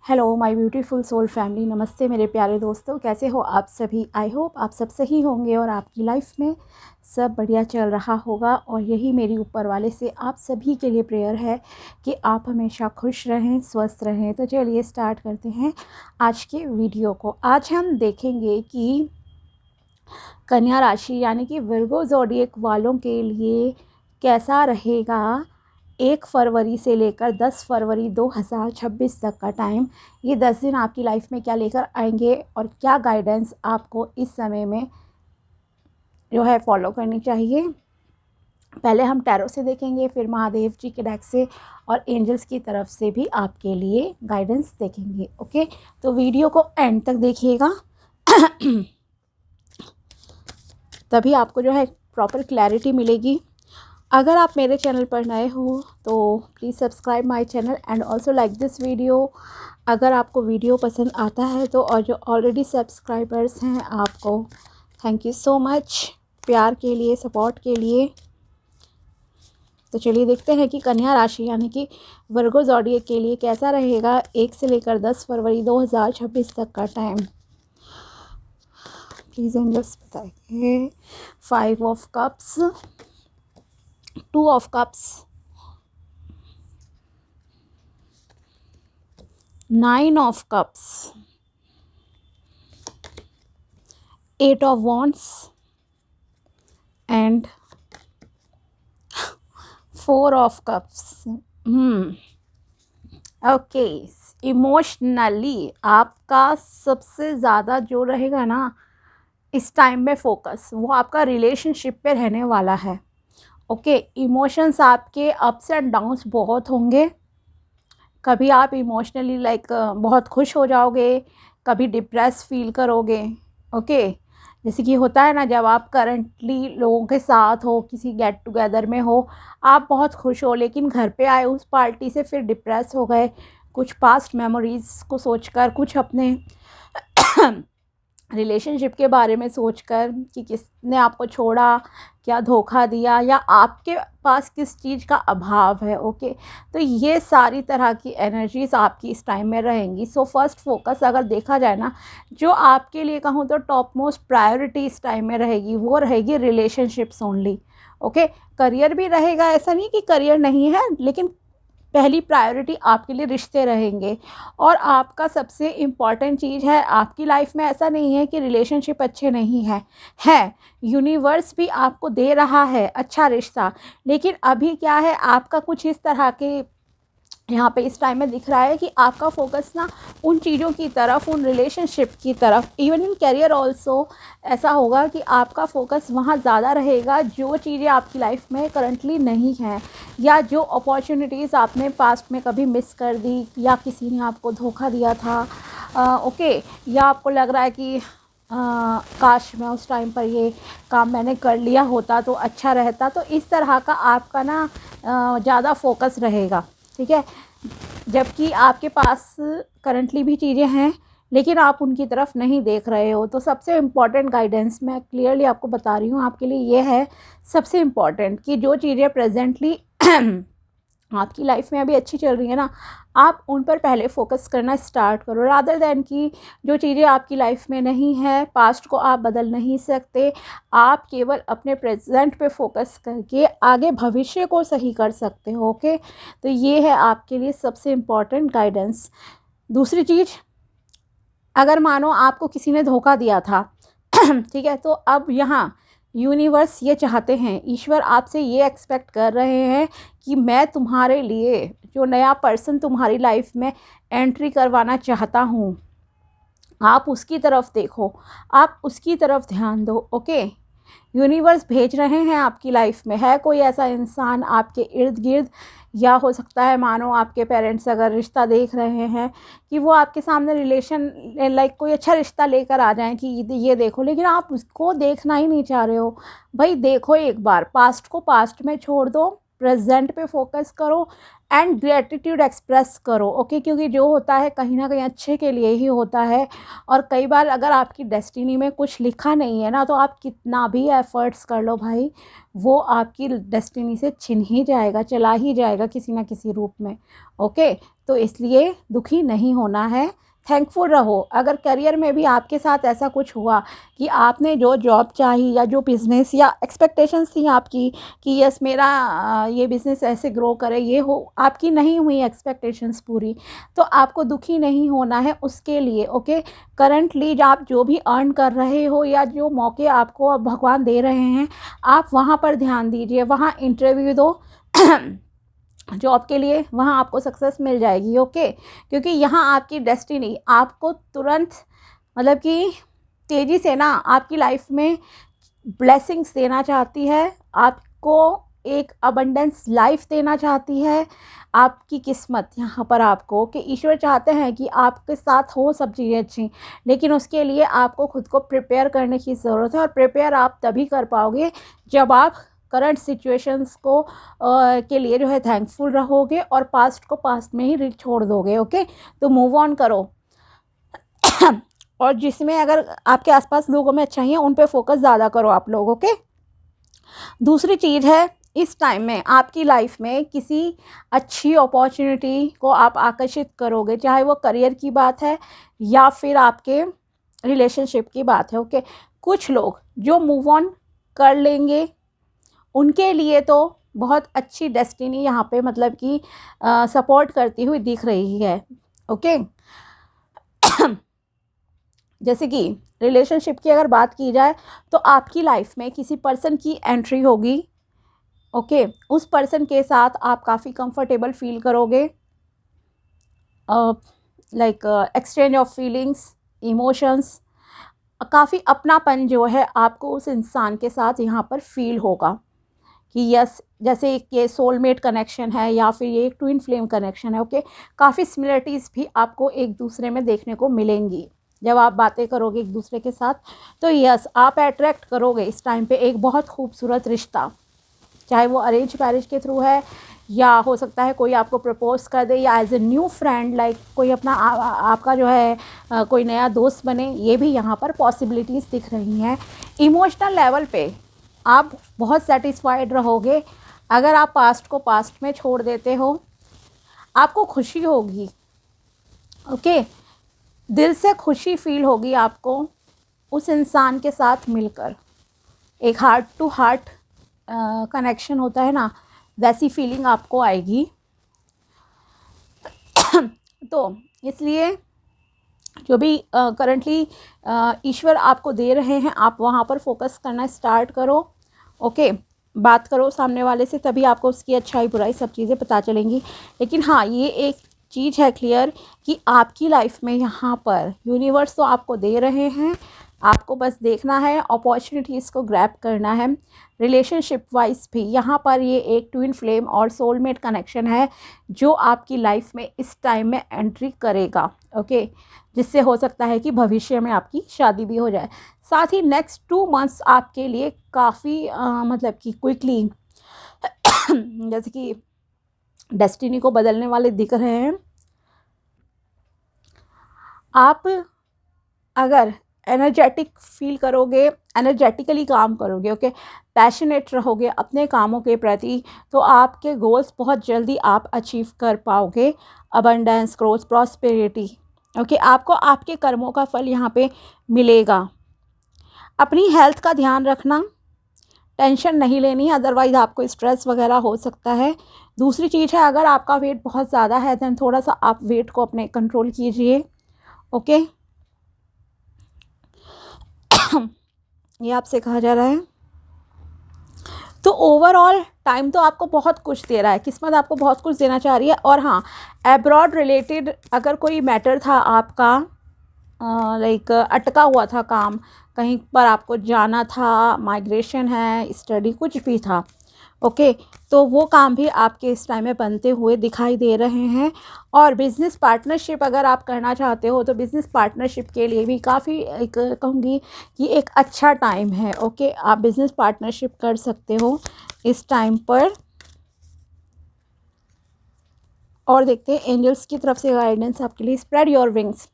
Hello my beautiful soul family, नमस्ते मेरे प्यारे दोस्तों। कैसे हो आप सभी? आई होप आप सब सही होंगे और आपकी लाइफ में सब बढ़िया चल रहा होगा। और यही मेरी ऊपर वाले से आप सभी के लिए प्रेयर है कि आप हमेशा खुश रहें, स्वस्थ रहें। तो चलिए स्टार्ट करते हैं आज के वीडियो को। आज हम देखेंगे कि कन्या राशि यानी कि विर्गो ज़ोडिएक वालों के लिए कैसा रहेगा 1 फरवरी से लेकर 10 फरवरी 2026 तक का टाइम। ये 10 दिन आपकी लाइफ में क्या लेकर आएंगे और क्या गाइडेंस आपको इस समय में जो है फॉलो करनी चाहिए। पहले हम टैरो से देखेंगे, फिर महादेव जी के डेक से और एंजल्स की तरफ से भी आपके लिए गाइडेंस देखेंगे। ओके, तो वीडियो को एंड तक देखिएगा तभी आपको जो है प्रॉपर क्लैरिटी मिलेगी। अगर आप मेरे चैनल पर नए हो तो please subscribe my channel and also like this video. अगर आपको वीडियो पसंद आता है तो, और जो ऑलरेडी सब्सक्राइबर्स हैं आपको थैंक यू सो मच प्यार के लिए, सपोर्ट के लिए। तो चलिए देखते हैं कि कन्या राशि यानी कि वर्गो ज़ोडिएक के लिए कैसा रहेगा 1 से लेकर 10 फरवरी 2026 तक का टाइम। प्लीज़ एंजल्स बताइए। 5 of cups, 2 of cups, 9 of cups, 8 of wands and 4 of cups. Okay, emotionally आपका सबसे ज़्यादा जो रहेगा ना इस टाइम में फोकस, वो आपका रिलेशनशिप पे रहने वाला है। ओके, इमोशंस आपके अप्स एंड डाउन्स बहुत होंगे। कभी आप इमोशनली बहुत खुश हो जाओगे, कभी डिप्रेस फील करोगे। ओके, जैसे कि होता है ना, जब आप करंटली लोगों के साथ हो, किसी गेट टुगेदर में हो, आप बहुत खुश हो, लेकिन घर पे आए उस पार्टी से फिर डिप्रेस हो गए, कुछ पास्ट मेमोरीज़ को सोचकर, कुछ अपने रिलेशनशिप के बारे में सोचकर कि किसने आपको छोड़ा, क्या धोखा दिया, या आपके पास किस चीज़ का अभाव है। ओके, तो ये सारी तरह की एनर्जीज आपकी इस टाइम में रहेंगी। सो फर्स्ट फोकस अगर देखा जाए ना, जो आपके लिए कहूँ तो टॉप मोस्ट प्रायोरिटी इस टाइम में रहेगी, वो रहेगी रिलेशनशिप्स ओनली। ओके, करियर भी रहेगा, ऐसा नहीं कि करियर नहीं है, लेकिन पहली प्रायोरिटी आपके लिए रिश्ते रहेंगे। और आपका सबसे इम्पॉर्टेंट चीज़ है आपकी लाइफ में, ऐसा नहीं है कि रिलेशनशिप अच्छे नहीं है यूनिवर्स भी आपको दे रहा है अच्छा रिश्ता। लेकिन अभी क्या है, आपका कुछ इस तरह के यहाँ पे इस टाइम में दिख रहा है कि आपका फोकस ना उन चीज़ों की तरफ, उन रिलेशनशिप की तरफ, इवन इन करियर ऑल्सो ऐसा होगा कि आपका फोकस वहाँ ज़्यादा रहेगा जो चीज़ें आपकी लाइफ में करंटली नहीं हैं, या जो अपॉर्चुनिटीज़ आपने पास्ट में कभी मिस कर दी, या किसी ने आपको धोखा दिया था। ओके, या आपको लग रहा है कि काश मैं उस टाइम पर ये काम मैंने कर लिया होता तो अच्छा रहता। तो इस तरह का आपका ना ज़्यादा फोकस रहेगा, ठीक है। जबकि आपके पास करंटली भी चीज़ें हैं लेकिन आप उनकी तरफ नहीं देख रहे हो। तो सबसे इम्पॉर्टेंट गाइडेंस मैं क्लियरली आपको बता रही हूँ आपके लिए ये है, सबसे इम्पॉर्टेंट, कि जो चीज़ें प्रेजेंटली आपकी लाइफ में अभी अच्छी चल रही है ना, आप उन पर पहले फोकस करना स्टार्ट करो, रादर दैन कि जो चीज़ें आपकी लाइफ में नहीं है, पास्ट को आप बदल नहीं सकते, आप केवल अपने प्रेजेंट पे फोकस करके आगे भविष्य को सही कर सकते हो। ओके, तो ये है आपके लिए सबसे इम्पॉर्टेंट गाइडेंस। दूसरी चीज़, अगर मानो आपको किसी ने धोखा दिया था ठीक है, तो अब यहाँ यूनिवर्स ये चाहते हैं, ईश्वर आपसे ये एक्सपेक्ट कर रहे हैं कि मैं तुम्हारे लिए जो नया पर्सन तुम्हारी लाइफ में एंट्री करवाना चाहता हूँ, आप उसकी तरफ देखो, आप उसकी तरफ ध्यान दो। ओके, यूनिवर्स भेज रहे हैं आपकी लाइफ में, है कोई ऐसा इंसान आपके इर्द गिर्द, या हो सकता है मानो आपके पेरेंट्स अगर रिश्ता देख रहे हैं कि वो आपके सामने रिलेशन कोई अच्छा रिश्ता लेकर आ जाएं कि ये देखो, लेकिन आप उसको देखना ही नहीं चाह रहे हो। भाई देखो, एक बार पास्ट को पास्ट में छोड़ दो, प्रेजेंट पे फोकस करो एंड ग्रेटिट्यूड एक्सप्रेस करो। ओके, क्योंकि जो होता है कहीं ना कहीं अच्छे के लिए ही होता है। और कई बार अगर आपकी डेस्टिनी में कुछ लिखा नहीं है ना, तो आप कितना भी एफर्ट्स कर लो भाई, वो आपकी डेस्टिनी से छिन ही जाएगा, चला ही जाएगा किसी ना किसी रूप में। ओके, तो इसलिए दुखी नहीं होना है, थैंकफुल रहो। अगर करियर में भी आपके साथ ऐसा कुछ हुआ कि आपने जो जॉब चाही या जो बिज़नेस या एक्सपेक्टेशंस थी आपकी कि यस मेरा ये बिज़नेस ऐसे ग्रो करे, ये हो, आपकी नहीं हुई एक्सपेक्टेशंस पूरी, तो आपको दुखी नहीं होना है उसके लिए। ओके, करंटली आप जो भी अर्न कर रहे हो या जो मौके आपको अब भगवान दे रहे हैं, आप वहाँ पर ध्यान दीजिए, वहाँ इंटरव्यू दो जॉब के लिए, वहाँ आपको सक्सेस मिल जाएगी। ओके, क्योंकि यहाँ आपकी डेस्टिनी आपको तुरंत मतलब कि तेज़ी से ना आपकी लाइफ में ब्लेसिंग्स देना चाहती है, आपको एक अबंडेंस लाइफ देना चाहती है। आपकी किस्मत यहाँ पर आपको कि ईश्वर चाहते हैं कि आपके साथ हो सब चीज़ें अच्छी, लेकिन उसके लिए आपको खुद को प्रिपेयर करने की ज़रूरत है। और प्रिपेयर आप तभी कर पाओगे जब आप करंट सिचुएशंस को के लिए जो है थैंकफुल रहोगे और पास्ट को पास्ट में ही छोड़ दोगे। ओके, तो मूव ऑन करो और जिसमें अगर आपके आसपास लोगों में अच्छाई है उन पे फोकस ज़्यादा करो आप लोग। ओके, दूसरी चीज़ है, इस टाइम में आपकी लाइफ में किसी अच्छी अपॉर्चुनिटी को आप आकर्षित करोगे, चाहे वो करियर की बात है या फिर आपके रिलेशनशिप की बात है। ओके, कुछ लोग जो मूव ऑन कर लेंगे उनके लिए तो बहुत अच्छी डेस्टिनी यहाँ पे मतलब कि सपोर्ट करती हुई दिख रही है। ओके, जैसे कि रिलेशनशिप की अगर बात की जाए तो आपकी लाइफ में किसी पर्सन की एंट्री होगी। ओके, उस पर्सन के साथ आप काफ़ी कंफर्टेबल फील करोगे, like exchange of feelings, emotions, काफ़ी अपनापन जो है आपको उस इंसान के साथ यहाँ पर फील होगा कि यस, जैसे एक ये सोलमेट कनेक्शन है या फिर ये एक ट्विन फ्लेम कनेक्शन है। ओके, काफ़ी सिमिलरिटीज़ भी आपको एक दूसरे में देखने को मिलेंगी जब आप बातें करोगे एक दूसरे के साथ। तो यस, आप अट्रैक्ट करोगे इस टाइम पे एक बहुत खूबसूरत रिश्ता, चाहे वो अरेंज मैरिज के थ्रू है या हो सकता है कोई आपको प्रपोज कर दे या as a new friend, like कोई अपना आपका जो है कोई नया दोस्त बने, ये भी यहाँ पर पॉसिबिलिटीज़ दिख रही हैं। इमोशनल लेवल पे आप बहुत सेटिस्फाइड रहोगे। अगर आप पास्ट को पास्ट में छोड़ देते हो, आपको खुशी होगी। ओके, दिल से खुशी फील होगी आपको उस इंसान के साथ मिलकर, एक हार्ट टू हार्ट कनेक्शन होता है ना, वैसी फीलिंग आपको आएगी। तो इसलिए जो भी करंटली ईश्वर आपको दे रहे हैं, आप वहाँ पर फोकस करना स्टार्ट करो। ओके, बात करो सामने वाले से, तभी आपको उसकी अच्छाई बुराई सब चीज़ें पता चलेंगी। लेकिन हाँ, ये एक चीज़ है क्लियर कि आपकी लाइफ में यहाँ पर यूनिवर्स तो आपको दे रहे हैं, आपको बस देखना है, अपॉर्चुनिटीज़ को ग्रैब करना है। रिलेशनशिप वाइज भी यहाँ पर ये एक ट्विन फ्लेम और सोलमेट कनेक्शन है जो आपकी लाइफ में इस टाइम में एंट्री करेगा। ओके, जिससे हो सकता है कि भविष्य में आपकी शादी भी हो जाए। साथ ही नेक्स्ट 2 मंथ्स आपके लिए काफ़ी मतलब कि क्विकली जैसे कि डेस्टिनी को बदलने वाले दिख रहे हैं। आप अगर एनर्जेटिक फील करोगे, एनर्जेटिकली काम करोगे, ओके, पैशनेट रहोगे अपने कामों के प्रति, तो आपके गोल्स बहुत जल्दी आप अचीव कर पाओगे। अबंडेंस, ग्रोथ, प्रॉस्पेरिटी, ओके, आपको आपके कर्मों का फल यहाँ पे मिलेगा। अपनी हेल्थ का ध्यान रखना, टेंशन नहीं लेनी, अदरवाइज़ आपको स्ट्रेस वगैरह हो सकता है। दूसरी चीज़ है, अगर आपका वेट बहुत ज़्यादा है दैन थोड़ा सा आप वेट को अपने कंट्रोल कीजिए। ओके, ये आपसे कहा जा रहा है। तो ओवरऑल टाइम तो आपको बहुत कुछ दे रहा है, किस्मत आपको बहुत कुछ देना चाह रही है। और हाँ, एब्रॉड रिलेटेड अगर कोई मैटर था आपका, लाइक अटका हुआ था काम, कहीं पर आपको जाना था, माइग्रेशन है, स्टडी, कुछ भी था, ओके, तो वो काम भी आपके इस टाइम में बनते हुए दिखाई दे रहे हैं। और बिज़नेस पार्टनरशिप अगर आप करना चाहते हो तो बिज़नेस पार्टनरशिप के लिए भी काफ़ी एक कहूँगी कि एक अच्छा टाइम है। ओके, आप बिज़नेस पार्टनरशिप कर सकते हो इस टाइम पर। और देखते हैं एंजल्स की तरफ से गाइडेंस आपके लिए। Spread your wings,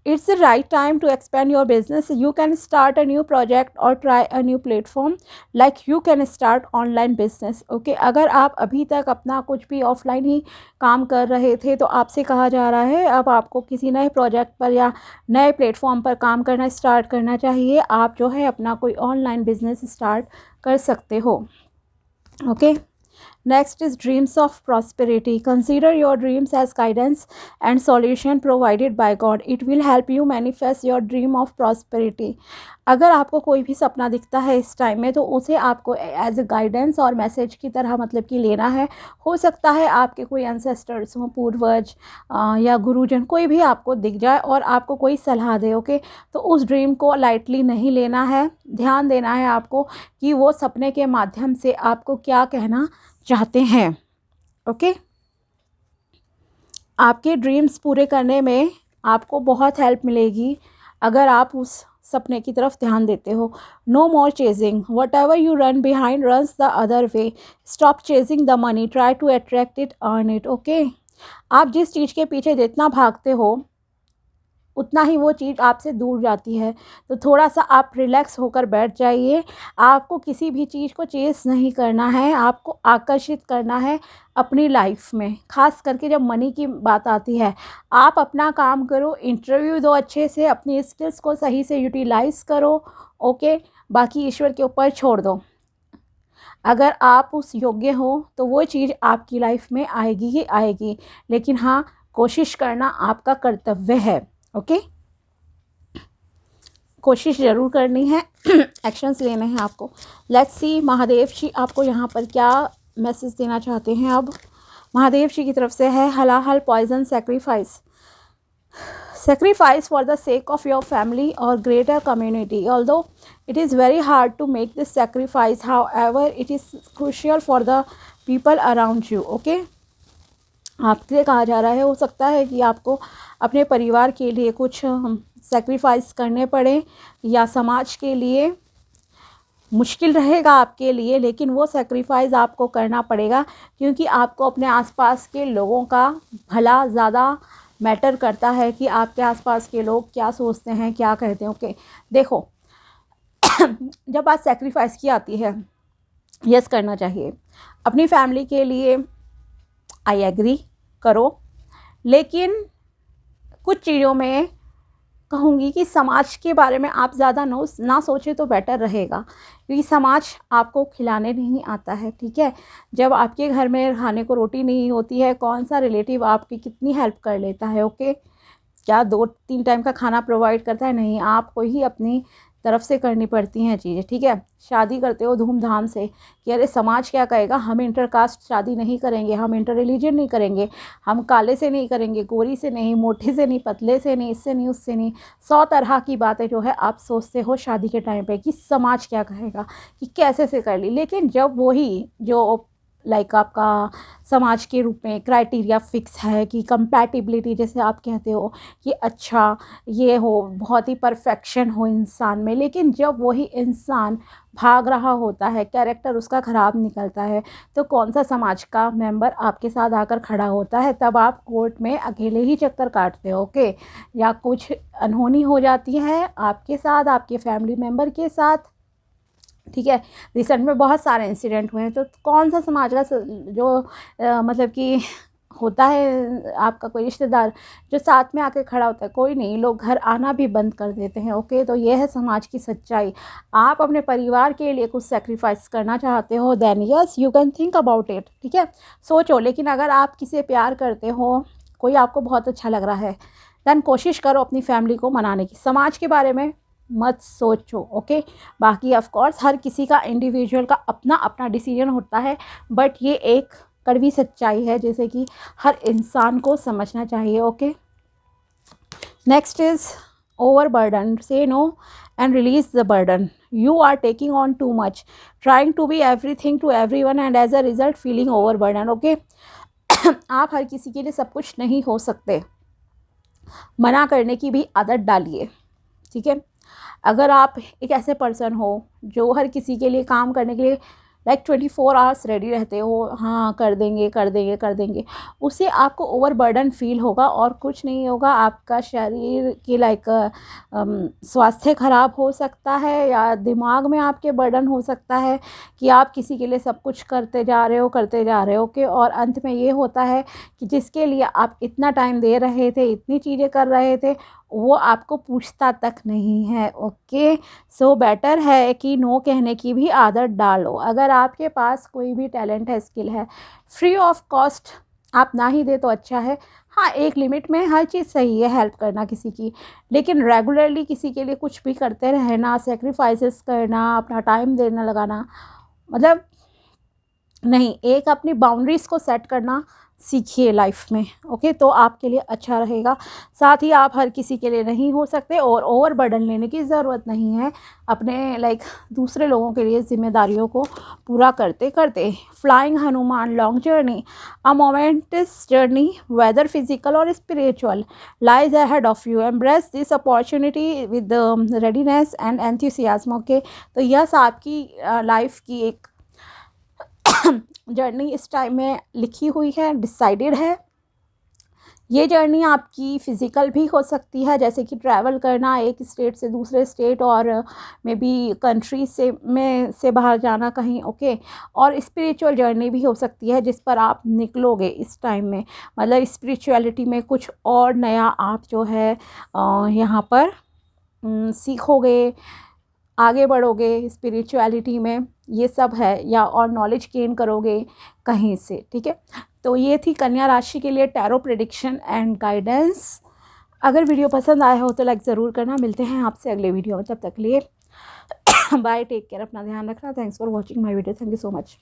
It's the right time to expand your business. You can start a new project or try a new platform, like you can start online business. Okay, अगर आप अभी तक अपना कुछ भी ऑफलाइन ही काम कर रहे थे तो आपसे कहा जा रहा है अब आपको किसी नए प्रोजेक्ट पर या नए प्लेटफॉर्म पर काम करना स्टार्ट करना चाहिए। आप जो है अपना कोई ऑनलाइन बिजनेस स्टार्ट कर सकते हो। Okay, next is dreams of prosperity. Consider your dreams as guidance and solution provided by God. It will help you manifest your dream of prosperity. अगर आपको कोई भी सपना दिखता है इस टाइम में तो उसे आपको एज ए गाइडेंस और मैसेज की तरह मतलब कि लेना है। हो सकता है आपके कोई एंसेस्टर्स हों, पूर्वज या गुरुजन, कोई भी आपको दिख जाए और आपको कोई सलाह दे। ओके, तो उस ड्रीम को लाइटली नहीं लेना है, ध्यान देना है आपको कि वो सपने के माध्यम से आपको क्या कहना चाहते हैं। ओके, आपके ड्रीम्स पूरे करने में आपको बहुत हेल्प मिलेगी अगर आप उस सपने की तरफ ध्यान देते हो। No more chasing, whatever you run behind runs the other way. Stop chasing the money, try to attract it, earn it. Okay, आप जिस चीज़ के पीछे जितना भागते हो उतना ही वो चीज़ आपसे दूर जाती है। तो थोड़ा सा आप रिलैक्स होकर बैठ जाइए। आपको किसी भी चीज़ को चेस नहीं करना है, आपको आकर्षित करना है अपनी लाइफ में। ख़ास करके जब मनी की बात आती है, आप अपना काम करो, इंटरव्यू दो अच्छे से, अपनी स्किल्स को सही से यूटिलाइज़ करो। ओके, बाकी ईश्वर के ऊपर छोड़ दो। अगर आप उस योग्य हो तो वो चीज़ आपकी लाइफ में आएगी ही आएगी, लेकिन हाँ, कोशिश करना आपका कर्तव्य है। ओके, कोशिश ज़रूर करनी है, एक्शंस लेने हैं आपको। लेट्स सी महादेव जी आपको यहाँ पर क्या मैसेज देना चाहते हैं। अब महादेव जी की तरफ से है हलाहल poison sacrifice. Sacrifice for the sake of your family or greater community. Although it is very hard to make this sacrifice, however, it is crucial for the people around you. Okay? आपसे कहा जा रहा है, हो सकता है कि आपको अपने परिवार के लिए कुछ सेक्रीफाइस करने पड़े या समाज के लिए मुश्किल रहेगा आपके लिए, लेकिन वो सेक्रीफाइस आपको करना पड़ेगा क्योंकि आपको अपने आसपास के लोगों का भला ज़्यादा मैटर करता है कि आपके आसपास के लोग क्या सोचते हैं, क्या कहते हैं। ओके, देखो जब बात सेक्रीफाइस की आती है, यस करना चाहिए अपनी फैमिली के लिए, आई एग्री करो, लेकिन कुछ चीज़ों में कहूँगी कि समाज के बारे में आप ज़्यादा ना सोचें तो बेटर रहेगा, क्योंकि समाज आपको खिलाने नहीं आता है। ठीक है, जब आपके घर में खाने को रोटी नहीं होती है, कौन सा रिलेटिव आपकी कितनी हेल्प कर लेता है। ओके, क्या 2-3 टाइम का खाना प्रोवाइड करता है? नहीं, आपको ही अपनी तरफ से करनी पड़ती हैं चीज़ें। ठीक है, शादी करते हो धूमधाम से कि अरे समाज क्या कहेगा, हम इंटरकास्ट शादी नहीं करेंगे, हम इंटर रिलीजन नहीं करेंगे, हम काले से नहीं करेंगे, गोरी से नहीं, मोटे से नहीं, पतले से नहीं, इससे नहीं, उससे नहीं। 100 तरह की बातें जो है आप सोचते हो शादी के टाइम पे कि समाज क्या कहेगा, कि कैसे से कर ली। लेकिन जब वही जो लाइक आपका समाज के रूप में क्राइटेरिया फिक्स है कि कंपैटिबिलिटी जैसे आप कहते हो कि अच्छा ये हो, बहुत ही परफेक्शन हो इंसान में, लेकिन जब वही इंसान भाग रहा होता है, कैरेक्टर उसका ख़राब निकलता है, तो कौन सा समाज का मेंबर आपके साथ आकर खड़ा होता है? तब आप कोर्ट में अकेले ही चक्कर काटते हो। ओके, या कुछ अनहोनी हो जाती है आपके साथ, आपके फैमिली मेम्बर के साथ। ठीक है, रिसेंट में बहुत सारे इंसिडेंट हुए हैं, तो कौन सा समाज का जो मतलब कि होता है आपका कोई रिश्तेदार जो साथ में आके खड़ा होता है? कोई नहीं, लोग घर आना भी बंद कर देते हैं। ओके, तो ये है समाज की सच्चाई। आप अपने परिवार के लिए कुछ सेक्रीफाइस करना चाहते हो, then yes you can think about it. ठीक है, सोचो। लेकिन अगर आप किसी प्यार करते हो, कोई आपको बहुत अच्छा लग रहा है, देन कोशिश करो अपनी फैमिली को मनाने की, समाज के बारे में मत सोचो। ओके, बाकी ऑफ कोर्स हर किसी का इंडिविजुअल का अपना अपना डिसीजन होता है, बट ये एक कड़वी सच्चाई है जैसे कि हर इंसान को समझना चाहिए। Okay, next is overburden. Say no and release the burden. You are taking on too much, trying to be everything to everyone and as a result feeling overburden. Okay, आप हर किसी के लिए सब कुछ नहीं हो सकते, मना करने की भी आदत डालिए। ठीक है, अगर आप एक ऐसे पर्सन हो जो हर किसी के लिए काम करने के लिए लाइक 24 आवर्स रेडी रहते हो, हाँ कर देंगे कर देंगे कर देंगे, उससे आपको ओवरबर्डन फील होगा और कुछ नहीं होगा। आपका शरीर की लाइक स्वास्थ्य खराब हो सकता है या दिमाग में आपके बर्डन हो सकता है कि आप किसी के लिए सब कुछ करते जा रहे हो कि और अंत में ये होता है कि जिसके लिए आप इतना टाइम दे रहे थे, इतनी चीज़ें कर रहे थे, वो आपको पूछता तक नहीं है। ओके, सो बेटर है कि नो कहने की भी आदत डालो। अगर आपके पास कोई भी टैलेंट है, स्किल है, फ्री ऑफ कॉस्ट आप ना ही दे तो अच्छा है। हाँ, एक लिमिट में हर चीज़ सही है, हेल्प करना किसी की, लेकिन रेगुलरली किसी के लिए कुछ भी करते रहना, सेक्रीफाइसेस करना, अपना टाइम देना लगाना, मतलब नहीं। एक अपनी बाउंड्रीज़ को सेट करना सीखिए लाइफ में। ओके, तो आपके लिए अच्छा रहेगा। साथ ही आप हर किसी के लिए नहीं हो सकते और ओवर बर्डन लेने की ज़रूरत नहीं है अपने लाइक दूसरे लोगों के लिए जिम्मेदारियों को पूरा करते करते। फ्लाइंग हनुमान लॉन्ग जर्नी, अ मोमेंटस जर्नी वेदर फिजिकल और spiritual lies ahead of you, embrace this opportunity with readiness and enthusiasm. Okay, तो यस, आपकी लाइफ की एक जर्नी इस टाइम में लिखी हुई है, डिसाइडेड है। ये जर्नी आपकी फ़िज़िकल भी हो सकती है, जैसे कि ट्रैवल करना एक स्टेट से दूसरे स्टेट और मे बी कंट्री से बाहर जाना कहीं। ओके, और स्पिरिचुअल जर्नी भी हो सकती है जिस पर आप निकलोगे इस टाइम में, मतलब स्पिरिचुअलिटी में कुछ और नया आप जो है यहाँ पर सीखोगे, आगे बढ़ोगे स्पिरिचुअलिटी में, ये सब है, या और नॉलेज गेन करोगे कहीं से। ठीक है, तो ये थी कन्या राशि के लिए टैरो प्रेडिक्शन एंड गाइडेंस। अगर वीडियो पसंद आया हो तो लाइक ज़रूर करना। मिलते हैं आपसे अगले वीडियो में, तब तक के लिए बाय, टेक केयर, अपना ध्यान रखना। Thanks for watching my video, thank you so much.